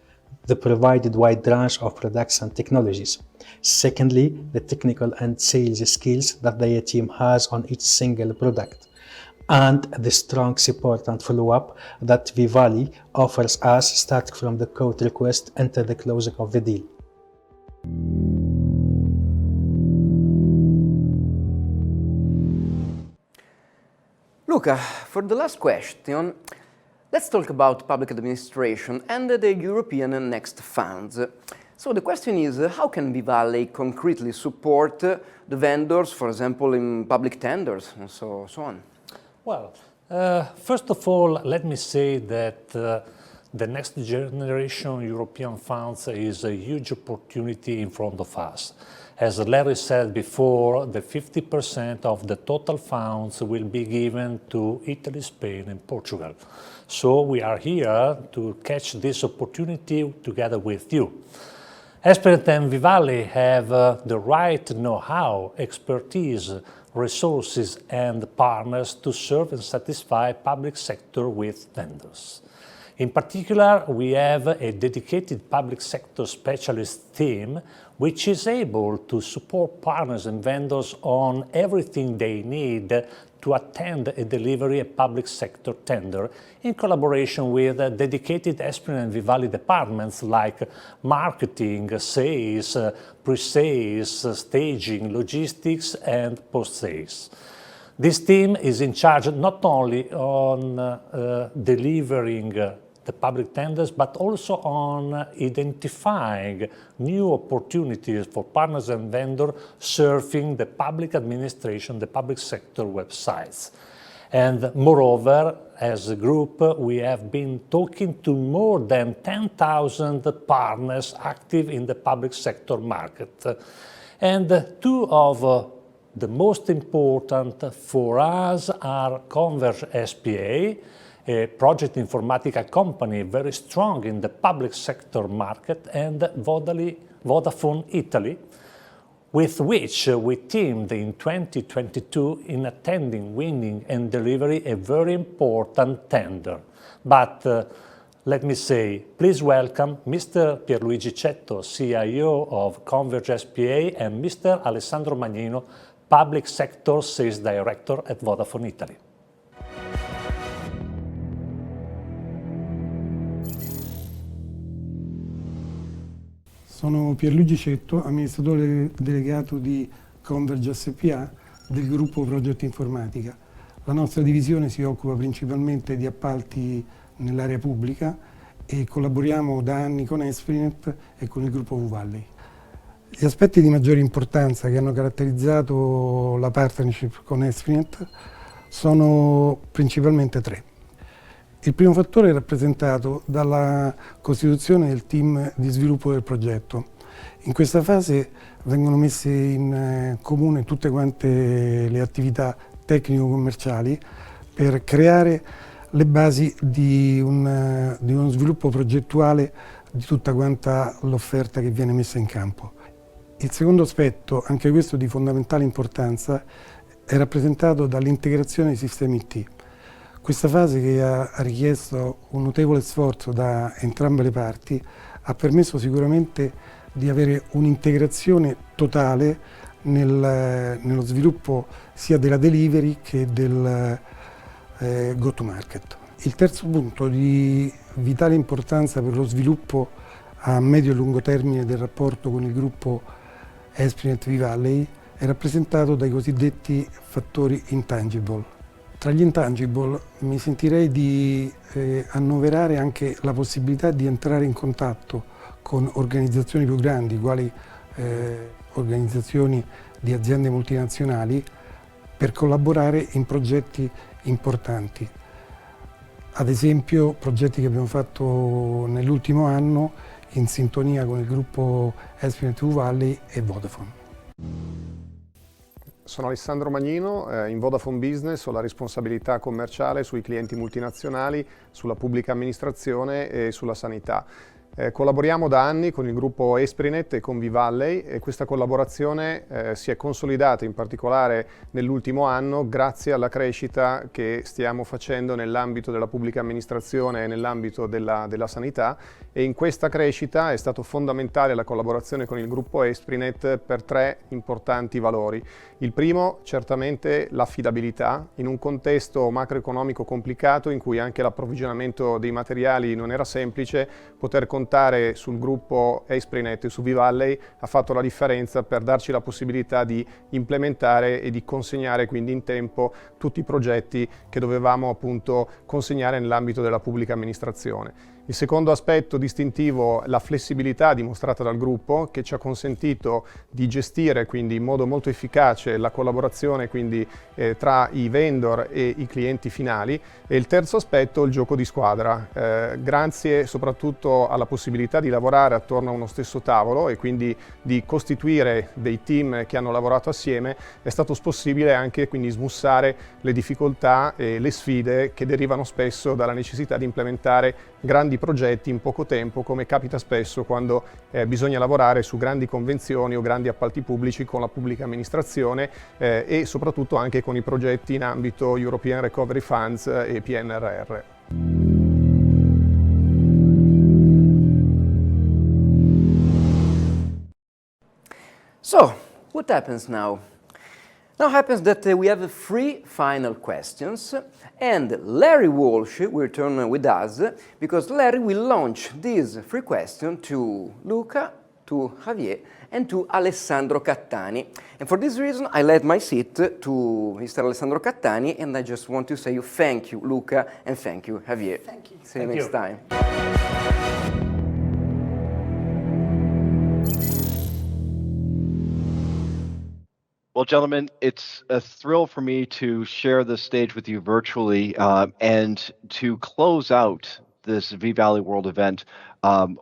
the provided wide range of products and technologies. Secondly, the technical and sales skills that the team has on each single product. And the strong support and follow-up that 𝗩-𝗨 offers us, starting from the quote request until the closing of the deal. Luca, for the last question, let's talk about public administration and the European Next funds. So the question is, how can 𝗩-𝗨 concretely support the vendors, for example, in public tenders and so on? Well, first of all, let me say that the next generation European funds is a huge opportunity in front of us. As Larry said before, the 50% of the total funds will be given to Italy, Spain, and Portugal. So we are here to catch this opportunity together with you. Esprinet and 𝗩-𝗨 have the right know-how, expertise, resources, and partners to serve and satisfy public sector with vendors. In particular, we have a dedicated public sector specialist team which is able to support partners and vendors on everything they need to attend and deliver a public sector tender in collaboration with dedicated Esprinet and 𝗩-𝗨 departments like marketing, sales, pre-sales, staging, logistics, and post-sales. This team is in charge not only on delivering the public tenders, but also on identifying new opportunities for partners and vendors serving the public administration, the public sector websites. And moreover, as a group, we have been talking to more than 10,000 partners active in the public sector market. And two of the most important for us are Converge SPA, a project informatica company very strong in the public sector market, and Vodafone Italy, with which we teamed in 2022 in attending, winning and delivering a very important tender. But let me say, please welcome Mr. Pierluigi Cetto, CIO of Converge SPA, and Mr. Alessandro Magnino, Public Sector Sales Director at Vodafone Italy. Sono Pierluigi Cetto, amministratore delegato di Converge SPA del gruppo Progetto Informatica. La nostra divisione si occupa principalmente di appalti nell'area pubblica e collaboriamo da anni con Esprinet e con il gruppo 𝗩-𝗹𝗶𝗆. Gli aspetti di maggiore importanza che hanno caratterizzato la partnership con Esprinet sono principalmente tre. Il primo fattore è rappresentato dalla costituzione del team di sviluppo del progetto. In questa fase vengono messe in comune tutte quante le attività tecnico-commerciali per creare le basi di uno sviluppo progettuale di tutta quanta l'offerta che viene messa in campo. Il secondo aspetto, anche questo di fondamentale importanza, è rappresentato dall'integrazione dei sistemi IT. Questa fase, che ha richiesto un notevole sforzo da entrambe le parti, ha permesso sicuramente di avere un'integrazione totale nello sviluppo sia della delivery che del go-to-market. Il terzo punto di vitale importanza per lo sviluppo a medio e lungo termine del rapporto con il gruppo Esprinet 𝗩-𝗹𝗆 è rappresentato dai cosiddetti fattori intangible. Tra gli intangible mi sentirei di annoverare anche la possibilità di entrare in contatto con organizzazioni più grandi, quali organizzazioni di aziende multinazionali, per collaborare in progetti importanti. Ad esempio, progetti che abbiamo fatto nell'ultimo anno in sintonia con il gruppo Esprinet 𝗩-𝗹𝗆 e Vodafone. Sono Alessandro Magnino, in Vodafone Business ho la responsabilità commerciale sui clienti multinazionali, sulla pubblica amministrazione e sulla sanità. Collaboriamo da anni con il gruppo Esprinet e con 𝗩-𝗹𝗆 e questa collaborazione si è consolidata in particolare nell'ultimo anno grazie alla crescita che stiamo facendo nell'ambito della pubblica amministrazione e nell'ambito della sanità, e in questa crescita è stato fondamentale la collaborazione con il gruppo Esprinet per tre importanti valori. Il primo, certamente l'affidabilità, in un contesto macroeconomico complicato in cui anche l'approvvigionamento dei materiali non era semplice, poter contare sul gruppo Esprinet e su 𝗩-𝗹𝗆 ha fatto la differenza per darci la possibilità di implementare e di consegnare quindi in tempo tutti i progetti che dovevamo appunto consegnare nell'ambito della pubblica amministrazione. Il secondo aspetto distintivo è la flessibilità dimostrata dal gruppo, che ci ha consentito di gestire quindi in modo molto efficace la collaborazione quindi tra i vendor e i clienti finali. E il terzo aspetto, il gioco di squadra, grazie soprattutto alla possibilità di lavorare attorno a uno stesso tavolo e quindi di costituire dei team che hanno lavorato assieme, è stato possibile anche quindi smussare le difficoltà e le sfide che derivano spesso dalla necessità di implementare grandi progetti in poco tempo, come capita spesso quando bisogna lavorare su grandi convenzioni o grandi appalti pubblici con la pubblica amministrazione e soprattutto anche con i progetti in ambito European Recovery Funds e PNRR. So, what happens now? Now happens that we have 3 final questions, and Larry Walsh will return with us, because Larry will launch these 3 questions to Luca, to Javier, and to Alessandro Cattani. And for this reason, I led my seat to Mr. Alessandro Cattani, and I just want to say thank you, Luca, and thank you, Javier. Thank you. See you next time. Well, Well, gentlemen, it's a thrill for me to share this stage with you virtually and to close out this V-Valley World event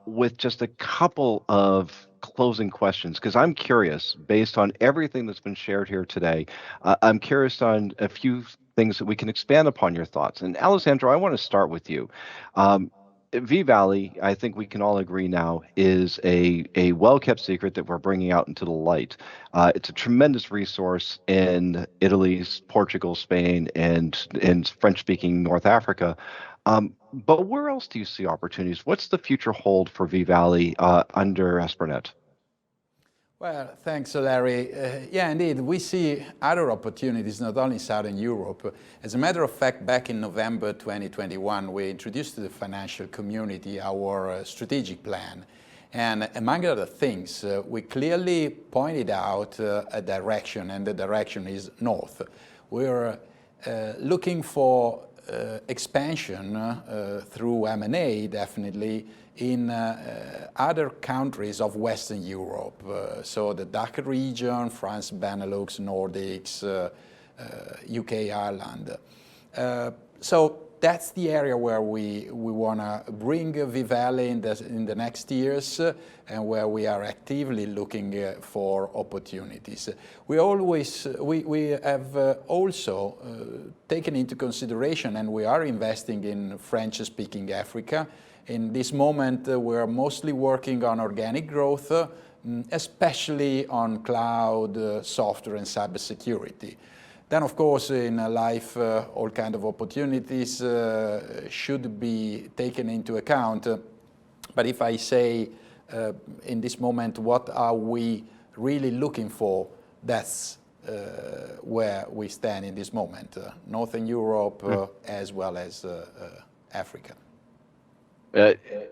with just a couple of closing questions, because I'm curious, based on everything that's been shared here today, I'm curious on a few things that we can expand upon your thoughts. And Alessandro, I want to start with you. V-Valley, I think we can all agree now, is a well-kept secret that we're bringing out into the light. It's a tremendous resource in Italy, Portugal, Spain, and French-speaking North Africa. But where else do you see opportunities? What's the future hold for V-Valley under Esprinet? Well, thanks, Larry. Yeah, indeed, we see other opportunities, not only in Southern Europe. As a matter of fact, back in November 2021, we introduced to the financial community our strategic plan. And among other things, we clearly pointed out a direction, and the direction is north. We're looking for expansion through M&A, definitely, in other countries of Western Europe. So the DACH region, France, Benelux, Nordics, UK, Ireland. So that's the area where we want to bring V-Valley in the next years, and where we are actively looking for opportunities. We have also taken into consideration, and we are investing in French-speaking Africa. In this moment, we're mostly working on organic growth, especially on cloud, software, and cybersecurity. Then, of course, in life, all kinds of opportunities should be taken into account. But if I say in this moment, what are we really looking for, that's where we stand in this moment, Northern Europe as well as Africa.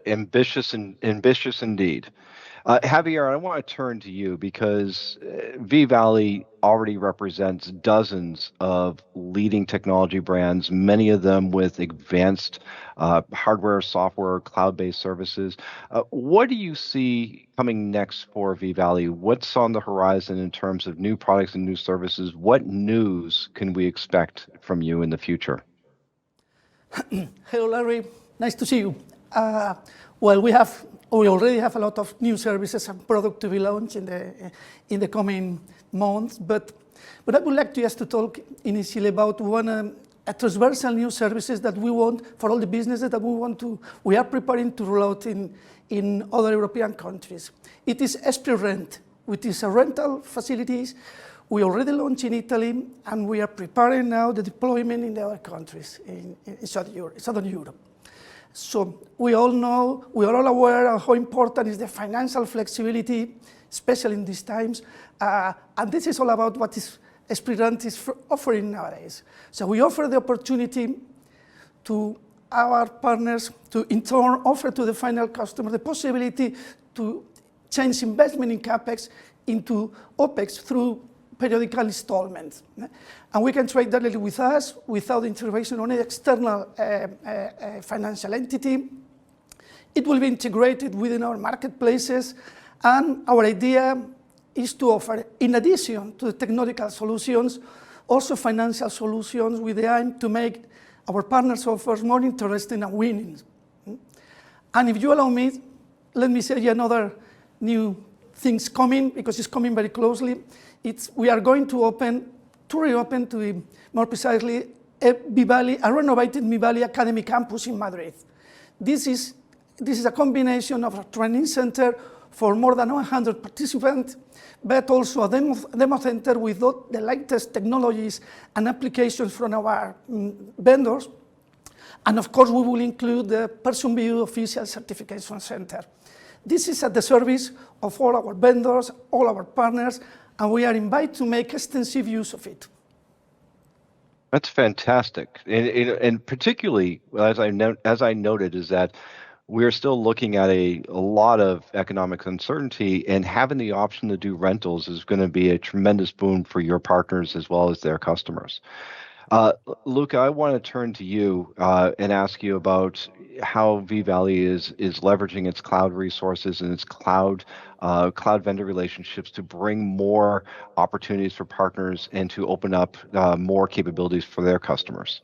Ambitious indeed. Javier, I want to turn to you because V-Valley already represents dozens of leading technology brands, many of them with advanced hardware, software, cloud-based services. What do you see coming next for V-Valley? What's on the horizon in terms of new products and new services? What news can we expect from you in the future? Hello, Larry. Nice to see you. Well, we already have a lot of new services and products to be launched in the coming months, but I would like to talk initially about a transversal new services that we want for all the businesses that we are preparing to roll out in other European countries. It is Esprinet, which is a rental facilities. We already launched in Italy, and we are preparing now the deployment in the other countries in Southern Europe. So we are all aware of how important is the financial flexibility, especially in these times. And this is all about what Esprinet is offering nowadays. So we offer the opportunity to our partners to in turn offer to the final customer the possibility to change investment in CapEx into OpEx through periodical installments. And we can trade directly with us without intervention on an external financial entity. It will be integrated within our marketplaces, and our idea is to offer, in addition to the technological solutions, also financial solutions with the aim to make our partners' offers more interesting and winning. And if you allow me, let me say another new things coming, because it's coming very closely. We are going to reopen, to be more precisely, a renovated V-Valley Academy campus in Madrid. This is a combination of a training center for more than 100 participants, but also a demo center with all the latest technologies and applications from our vendors. And of course, we will include the PersonView official certification center. This is at the service of all our vendors, all our partners, and we are invited to make extensive use of it. That's fantastic, and particularly as I noted, is that we're still looking at a lot of economic uncertainty, and having the option to do rentals is going to be a tremendous boon for your partners as well as their customers. Luca, I want to turn to you and ask you about how 𝗩-𝗨 is leveraging its cloud resources and its cloud vendor relationships to bring more opportunities for partners and to open up more capabilities for their customers.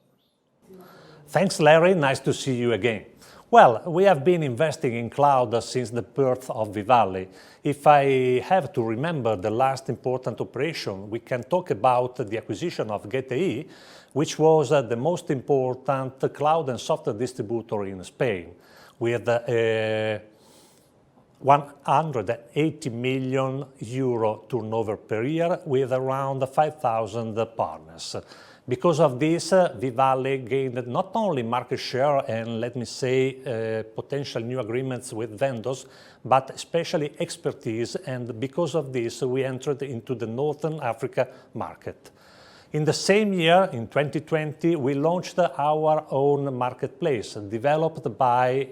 Thanks, Larry. Nice to see you again. Well, we have been investing in cloud since the birth of 𝗩-𝗨. If I have to remember the last important operation, we can talk about the acquisition of 𝗩-𝗨, which was the most important cloud and software distributor in Spain, with 180 million euro turnover per year, with around 5,000 partners. Because of this, 𝗩-𝗨 gained not only market share and, let me say, potential new agreements with vendors, but especially expertise, and because of this, we entered into the Northern Africa market. In the same year, in 2020, we launched our own marketplace, developed by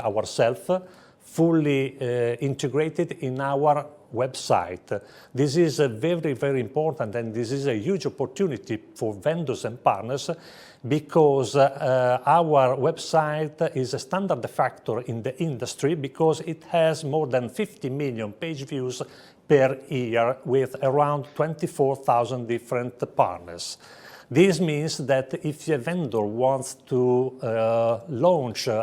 ourselves, fully integrated in our website. This is very, very important, and this is a huge opportunity for vendors and partners, because our website is a standard factor in the industry, because it has more than 50 million page views per year with around 24,000 different partners. This means that if a vendor wants to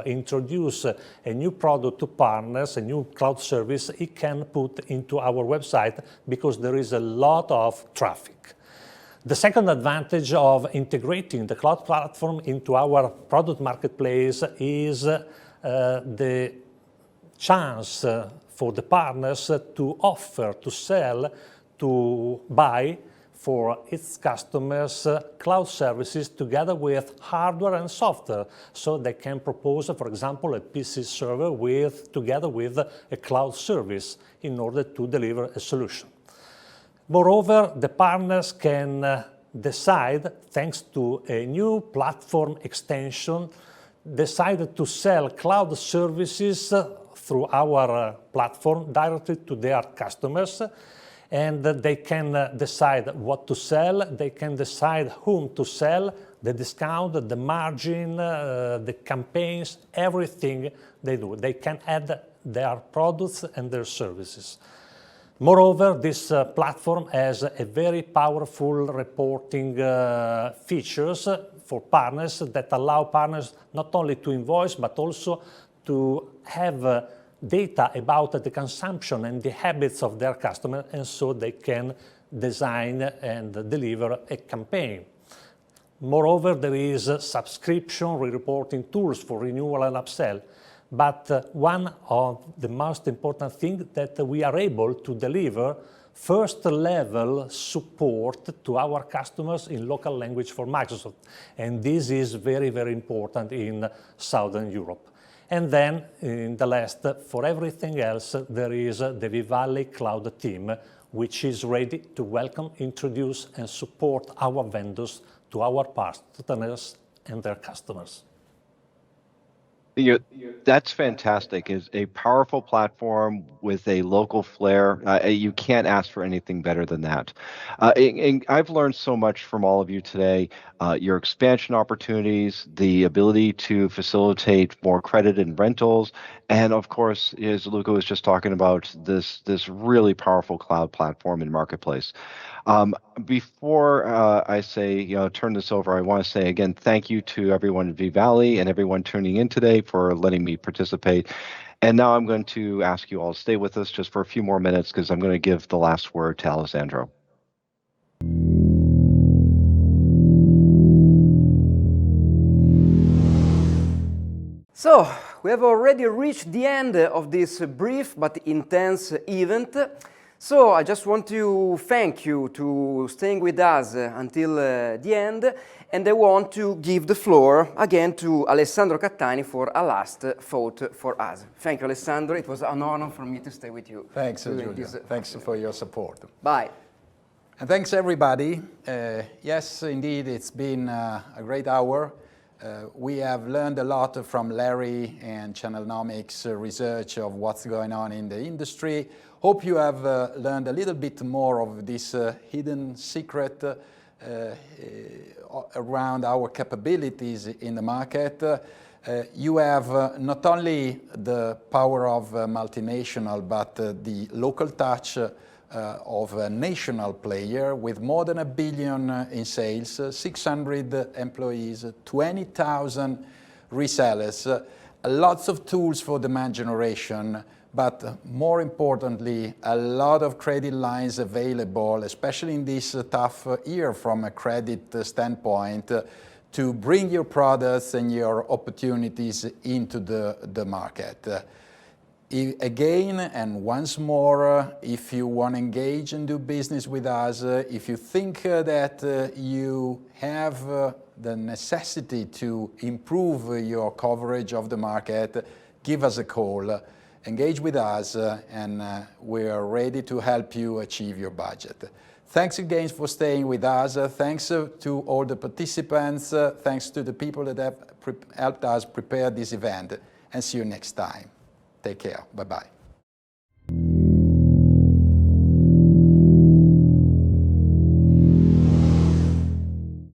introduce a new product to partners, a new cloud service, it can put into our website because there is a lot of traffic. The second advantage of integrating the cloud platform into our product marketplace is the chance for the partners to offer, to sell, to buy for its customers cloud services together with hardware and software, so they can propose, for example, a PC server together with a cloud service in order to deliver a solution. Moreover, the partners can decide, thanks to a new platform extension, decide to sell cloud services through our platform directly to their customers, and they can decide what to sell, they can decide whom to sell, the discount, the margin, the campaigns, everything they do. They can add their products and their services. Moreover, this platform has a very powerful reporting features for partners that allow partners not only to invoice, but also to have data about the consumption and the habits of their customers, and so they can design and deliver a campaign. Moreover, there is subscription reporting tools for renewal and upsell. But one of the most important things that we are able to deliver first-level support to our customers in local language for Microsoft. And this is very, very important in Southern Europe. And then, in the last, for everything else, there is the 𝗩-𝗨 Cloud team, which is ready to welcome, introduce, and support our vendors to our partners and their customers. That's fantastic. It's a powerful platform with a local flair. You can't ask for anything better than that. And I've learned so much from all of you today. Your expansion opportunities, the ability to facilitate more credit and rentals, and of course, as Luca was just talking about, this really powerful cloud platform and marketplace. Before I say, turn this over, I want to say again, thank you to everyone at 𝗩-𝗨 and everyone tuning in today for letting me participate. And now I'm going to ask you all to stay with us just for a few more minutes, because I'm going to give the last word to Alessandro. So, we have already reached the end of this brief but intense event. So I just want to thank you to staying with us until the end, and I want to give the floor again to Alessandro Cattani for a last thought for us. Thank you, Alessandro. It was an honor for me to stay with you. Thanks, Giulio. Thanks for your support. Bye. And thanks, everybody. Yes, indeed, it's been a great hour. We have learned a lot from Larry and Channelnomics research of what's going on in the industry. Hope you have learned a little bit more of this hidden secret around our capabilities in the market, you have not only the power of a multinational, but the local touch of a national player with more than $1 billion in sales, 600 employees, 20,000 resellers, lots of tools for demand generation, but more importantly, a lot of credit lines available, especially in this tough year from a credit standpoint, to bring your products and your opportunities into the market. Again, and once more, if you want to engage and do business with us, if you think that you have the necessity to improve your coverage of the market, give us a call, engage with us, and we are ready to help you achieve your budget. Thanks again for staying with us. Thanks to all the participants. Thanks to the people that have helped us prepare this event. And see you next time. Take care. Bye-bye.